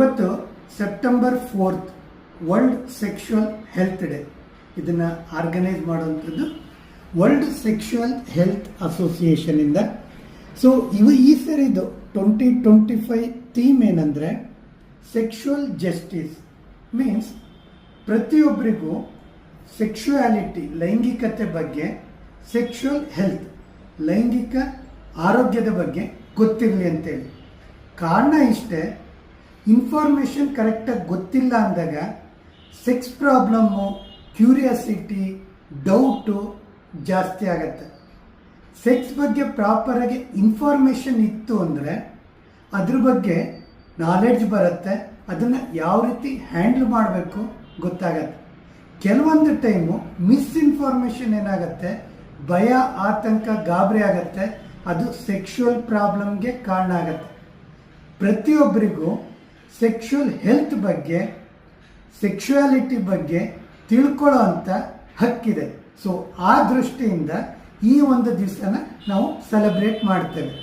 ಇವತ್ತು September 4th world sexual health day. ಇದನ್ನು organise ಮಾಡುವಂಥದ್ದು ವರ್ಲ್ಡ್ ಸೆಕ್ಷುವಲ್ ಹೆಲ್ತ್ ಅಸೋಸಿಯೇಷನ್ ಇಂದ. ಸೊ ಈ ಸರಿದು 2025 ಥೀಮ್ ಏನಂದರೆ ಸೆಕ್ಷುವಲ್ ಜಸ್ಟಿಸ್. ಮೀನ್ಸ್ ಪ್ರತಿಯೊಬ್ಬರಿಗೂ ಸೆಕ್ಷುಯಾಲಿಟಿ ಲೈಂಗಿಕತೆ ಬಗ್ಗೆ, ಸೆಕ್ಷುವಲ್ ಹೆಲ್ತ್ ಲೈಂಗಿಕ ಆರೋಗ್ಯದ ಬಗ್ಗೆ ಗೊತ್ತಿರಲಿ ಅಂತೇಳಿ. ಕಾರಣ ಇಷ್ಟೇ, ಇನ್ಫಾರ್ಮೇಷನ್ ಕರೆಕ್ಟಾಗಿ ಗೊತ್ತಿಲ್ಲ ಅಂದಾಗ ಸೆಕ್ಸ್ ಪ್ರಾಬ್ಲಮ್ಮು, ಕ್ಯೂರಿಯಾಸಿಟಿ, ಡೌಟು ಜಾಸ್ತಿ ಆಗತ್ತೆ. ಸೆಕ್ಸ್ ಬಗ್ಗೆ ಪ್ರಾಪರಾಗಿ ಇನ್ಫಾರ್ಮೇಷನ್ ಇತ್ತು ಅಂದರೆ ಅದ್ರ ಬಗ್ಗೆ ನಾಲೆಡ್ಜ್ ಬರುತ್ತೆ, ಅದನ್ನು ಯಾವ ರೀತಿ ಹ್ಯಾಂಡಲ್ ಮಾಡಬೇಕು ಗೊತ್ತಾಗತ್ತೆ. ಕೆಲವೊಂದು ಟೈಮು ಮಿಸ್ಇನ್ಫಾರ್ಮೇಷನ್ ಏನಾಗುತ್ತೆ, ಭಯ, ಆತಂಕ, ಗಾಬರಿ ಆಗತ್ತೆ, ಅದು ಸೆಕ್ಷುವಲ್ ಪ್ರಾಬ್ಲಮ್ಗೆ ಕಾರಣ ಆಗತ್ತೆ. ಪ್ರತಿಯೊಬ್ಬರಿಗೂ ಸೆಕ್ಷುವಲ್ ಹೆಲ್ತ್ ಬಗ್ಗೆ, ಸೆಕ್ಷುಯಾಲಿಟಿ ಬಗ್ಗೆ ತಿಳ್ಕೊಳ್ಳೋ ಅಂಥ ಹಕ್ಕಿದೆ. ಸೊ ಆ ದೃಷ್ಟಿಯಿಂದ ಈ ಒಂದು ದಿವಸನ ನಾವು ಸೆಲೆಬ್ರೇಟ್ ಮಾಡ್ತೇವೆ.